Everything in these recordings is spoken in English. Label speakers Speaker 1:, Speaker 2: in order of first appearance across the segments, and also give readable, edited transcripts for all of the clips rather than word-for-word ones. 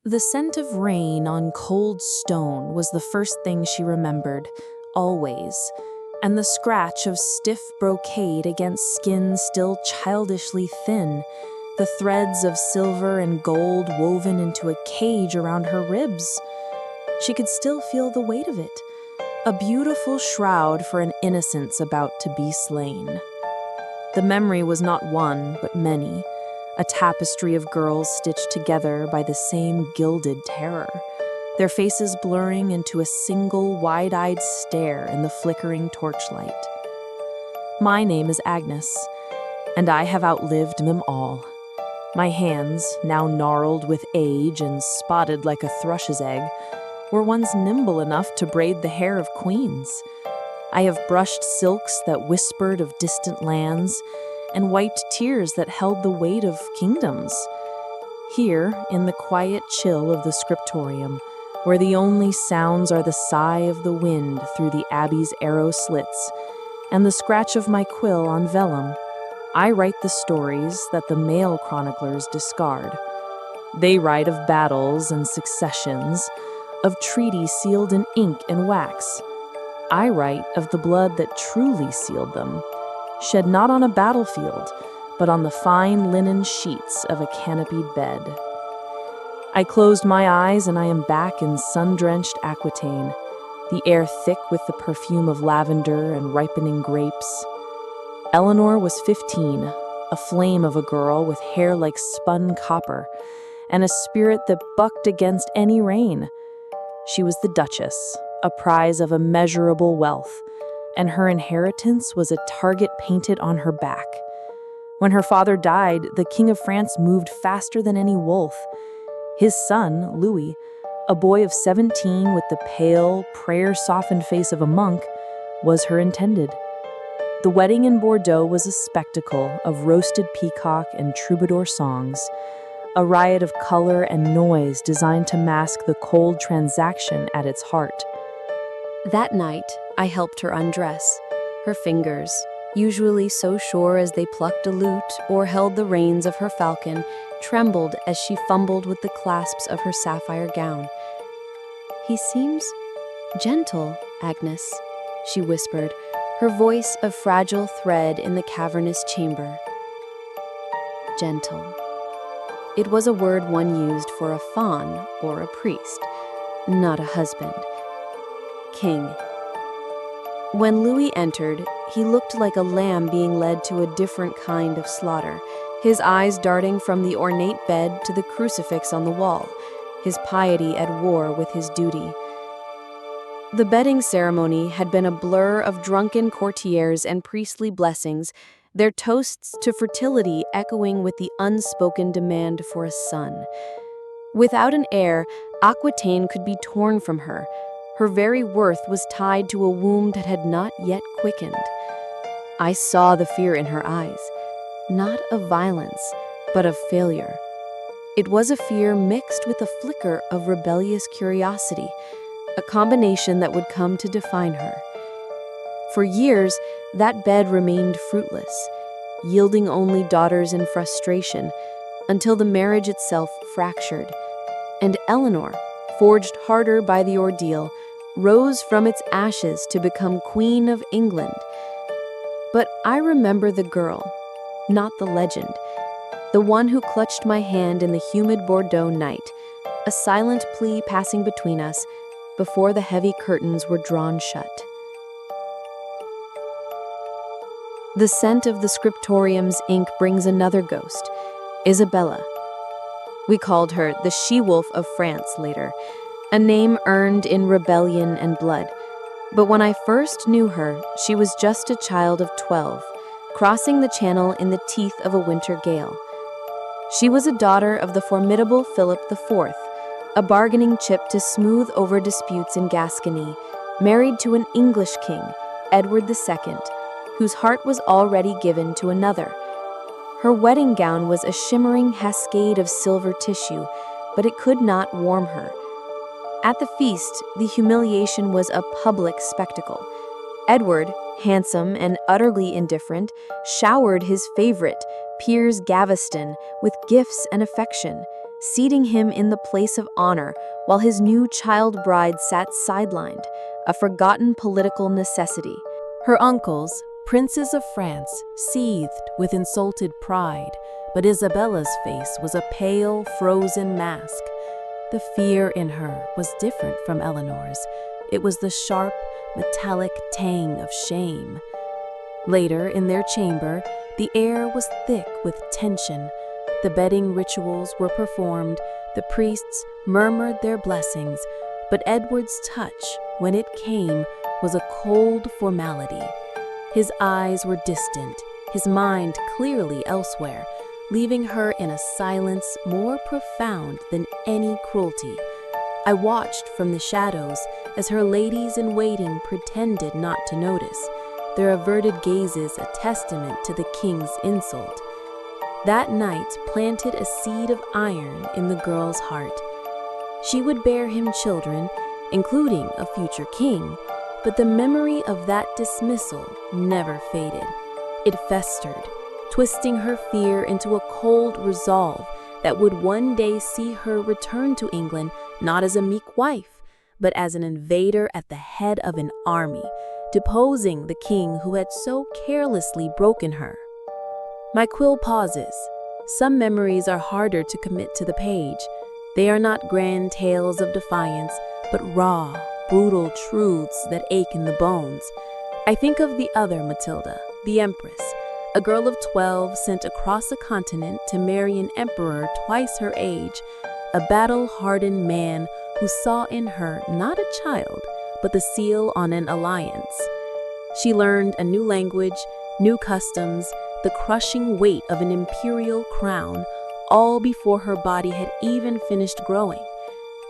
Speaker 1: The scent of rain on cold stone was the first thing she remembered, always, and the scratch of stiff brocade against skin still childishly thin, the threads of silver and gold woven into a cage around her ribs. She could still feel the weight of it, a beautiful shroud for an innocence about to be slain. The memory was not one, but many, a tapestry of girls stitched together by the same gilded terror, their faces blurring into a single wide-eyed stare in the flickering torchlight. My name is Agnes, and I have outlived them all. My hands, now gnarled with age and spotted like a thrush's egg, were once nimble enough to braid the hair of queens. I have brushed silks that whispered of distant lands, and wiped tears that held the weight of kingdoms. Here, in the quiet chill of the scriptorium, where the only sounds are the sigh of the wind through the abbey's arrow slits and the scratch of my quill on vellum, I write the stories that the male chroniclers discard. They write of battles and successions, of treaties sealed in ink and wax. I write of the blood that truly sealed them, shed not on a battlefield, but on the fine linen sheets of a canopied bed. I closed my eyes and I am back in sun-drenched Aquitaine, the air thick with the perfume of lavender and ripening grapes. Eleanor was 15, a flame of a girl with hair like spun copper, and a spirit that bucked against any rain. She was the Duchess, a prize of immeasurable wealth, and her inheritance was a target painted on her back. When her father died, the King of France moved faster than any wolf. His son, Louis, a boy of 17 with the pale, prayer-softened face of a monk, was her intended. The wedding in Bordeaux was a spectacle of roasted peacock and troubadour songs, a riot of color and noise designed to mask the cold transaction at its heart. That night, I helped her undress. Her fingers, usually so sure as they plucked a lute or held the reins of her falcon, trembled as she fumbled with the clasps of her sapphire gown. "He seems gentle, Agnes," she whispered, her voice a fragile thread in the cavernous chamber. Gentle. It was a word one used for a faun or a priest, not a husband. King. When Louis entered, he looked like a lamb being led to a different kind of slaughter, his eyes darting from the ornate bed to the crucifix on the wall, his piety at war with his duty. The bedding ceremony had been a blur of drunken courtiers and priestly blessings, their toasts to fertility echoing with the unspoken demand for a son. Without an heir, Aquitaine could be torn from her. Her very worth was tied to a womb that had not yet quickened. I saw the fear in her eyes, not of violence, but of failure. It was a fear mixed with a flicker of rebellious curiosity, a combination that would come to define her. For years, that bed remained fruitless, yielding only daughters in frustration, until the marriage itself fractured, and Eleanor, forged harder by the ordeal, rose from its ashes to become Queen of England. But I remember the girl, not the legend, the one who clutched my hand in the humid Bordeaux night, a silent plea passing between us before the heavy curtains were drawn shut. The scent of the scriptorium's ink brings another ghost, Isabella. We called her the she-wolf of France later, a name earned in rebellion and blood. But when I first knew her, she was just a child of 12, crossing the channel in the teeth of a winter gale. She was a daughter of the formidable Philip IV, a bargaining chip to smooth over disputes in Gascony, married to an English king, Edward II, whose heart was already given to another. Her wedding gown was a shimmering cascade of silver tissue, but it could not warm her. At the feast, the humiliation was a public spectacle. Edward, handsome and utterly indifferent, showered his favorite, Piers Gaveston, with gifts and affection,
Speaker 2: seating him in the place of honor while his new child bride sat sidelined, a forgotten political necessity.
Speaker 3: Her uncles, princes of France, seethed with insulted pride, but Isabella's face was a pale, frozen mask. The fear in her was different from Eleanor's. It was the sharp, metallic tang of shame. Later, in their chamber, the air was thick with tension. The bedding rituals were performed, the priests murmured their blessings, but Edward's touch, when it came, was a cold formality. His eyes were distant, his mind clearly elsewhere, leaving her in a silence more profound than any cruelty. I watched from the shadows as her ladies-in-waiting pretended not to notice, their averted gazes a testament to the king's insult. That night planted a seed of iron in the girl's heart. She would bear him children, including a future king, but the memory of that dismissal never faded. It festered, twisting her fear into a cold resolve that would one day see her return to England not as a meek wife, but as an invader at the head of an army, deposing the king who had so carelessly broken her. My quill pauses. Some memories are harder to commit to the page. They are not grand tales of defiance, but raw, brutal truths that ache in the bones. I think of the other Matilda, the empress, a girl of 12 sent across a continent to marry an emperor twice her age, a battle-hardened man who saw in her not a child, but the seal on an alliance. She learned a new language, new customs, the crushing weight of an imperial crown, all before her body had even finished growing.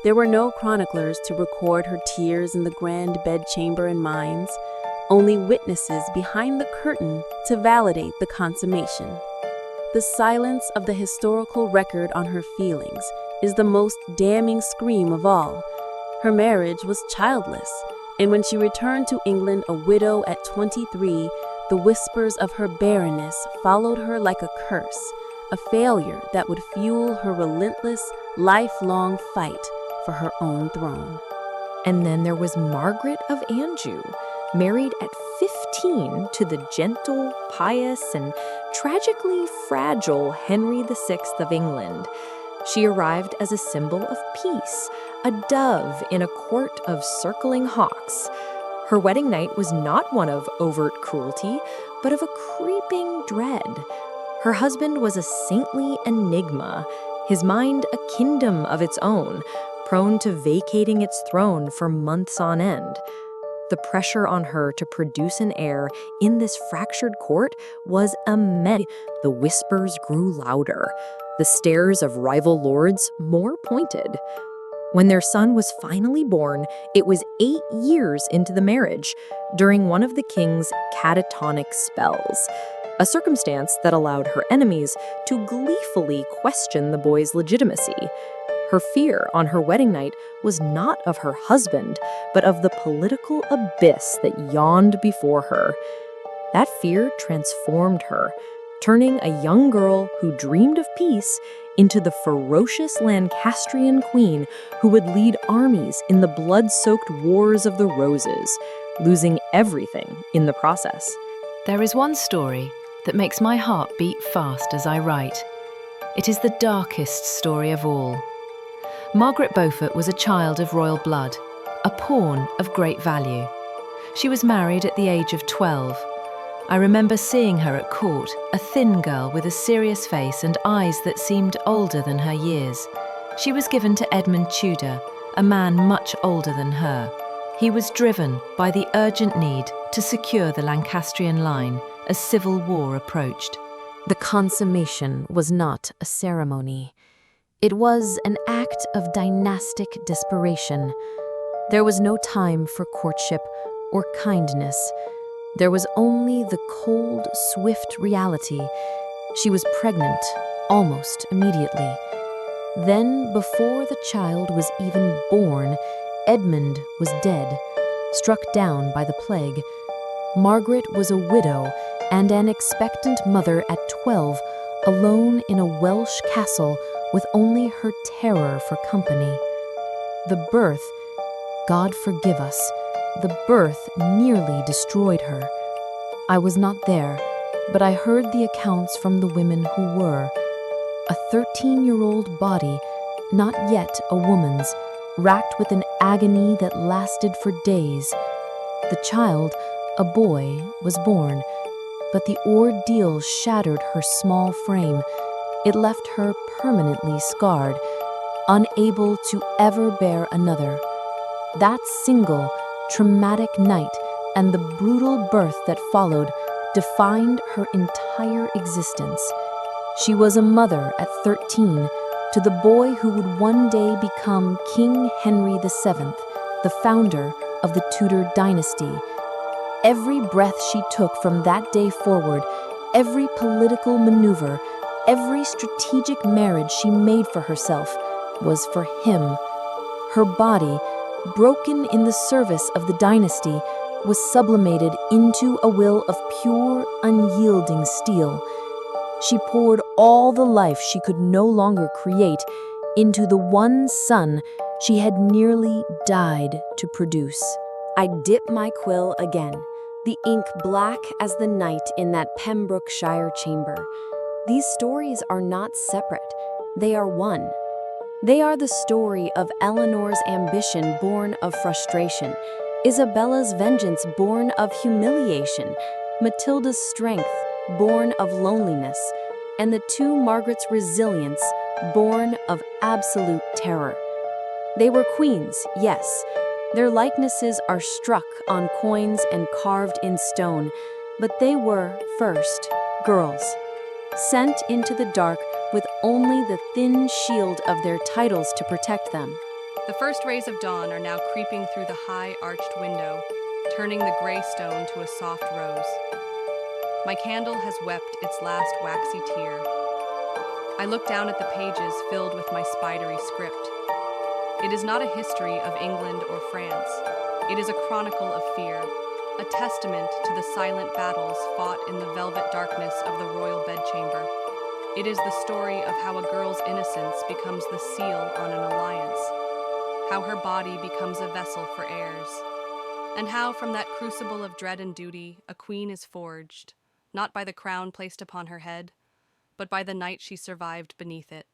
Speaker 3: There were no chroniclers to record her tears in the grand bedchamber in mines, only witnesses behind the curtain to validate the consummation. The silence of the historical record on her feelings is the most damning scream of all. Her marriage was childless, and when she returned to England a widow at 23, the whispers of her barrenness followed her like a curse, a failure that would fuel her relentless, lifelong fight for her own throne.
Speaker 1: And then there was Margaret of Anjou, married at 15 to the gentle, pious, and tragically fragile Henry VI of England. She arrived as a symbol of peace, a dove in a court of circling hawks. Her wedding night was not one of overt cruelty, but of a creeping dread. Her husband was a saintly enigma, his mind a kingdom of its own, prone to vacating its throne for months on end. The pressure on her to produce an heir in this fractured court was immense. The whispers grew louder, the stares of rival lords more pointed. When their son was finally born, it was 8 years into the marriage, during one of the king's catatonic spells, a circumstance that allowed her enemies to gleefully question the boy's legitimacy. Her fear on her wedding night was not of her husband, but of the political abyss that yawned before her. That fear transformed her, turning a young girl who dreamed of peace into the ferocious Lancastrian queen who would lead armies in the blood-soaked Wars of the Roses, losing everything in the process.
Speaker 3: There is one story that makes my heart beat fast as I write. It is the darkest story of all. Margaret Beaufort was a child of royal blood, a pawn of great value. She was married at the age of 12. I remember seeing her at court, a thin girl with a serious face and eyes that seemed older than her years. She was given to Edmund Tudor, a man much older than her. He was driven by the urgent need to secure the Lancastrian line as civil war approached.
Speaker 1: The consummation was not a ceremony. It was an act of dynastic desperation. There was no time for courtship or kindness. There was only the cold, swift reality. She was pregnant, almost immediately. Then, before the child was even born, Edmund was dead, struck down by the plague. Margaret was a widow and an expectant mother at 12,
Speaker 2: alone in a Welsh castle with only her terror for company. The birth, God forgive us, the birth nearly destroyed her. I was not there, but I heard the accounts from the women who were. A 13-year-old body, not yet a woman's, racked with an agony that lasted for days. The child, a boy, was born, but the ordeal shattered her small frame. It left her permanently scarred, unable to ever bear another. That single, traumatic night and the brutal birth that followed defined her entire existence. She was a mother at 13 to the boy who would one day become King Henry VII, the founder of the Tudor dynasty. Every breath she took from that day forward, every political maneuver, every strategic marriage she made for herself was for him. Her body, broken in the service of the dynasty, was sublimated into a will of pure, unyielding steel. She poured all the life she could no longer create into the one son she had nearly died to produce.
Speaker 1: I dip my quill again, the ink black as the night in that Pembrokeshire chamber. These stories are not separate, they are one. They are the story of Eleanor's ambition born of frustration, Isabella's vengeance born of humiliation, Matilda's strength born of loneliness, and the two Margaret's resilience born of absolute terror. They were queens, yes. Their likenesses are struck on coins and carved in stone, but they were, first, girls, sent into the dark with only the thin shield of their titles to protect them.
Speaker 4: The first rays of dawn are now creeping through the high arched window, turning the gray stone to a soft rose. My candle has wept its last waxy tear. I look down at the pages filled with my spidery script. It is not a history of England or France. It is a chronicle of fear, a testament to the silent battles fought in the velvet darkness of the royal bedchamber. It is the story of how a girl's innocence becomes the seal on an alliance, how her body becomes a vessel for heirs, and how from that crucible of dread and duty a queen is forged, not by the crown placed upon her head, but by the night she survived beneath it.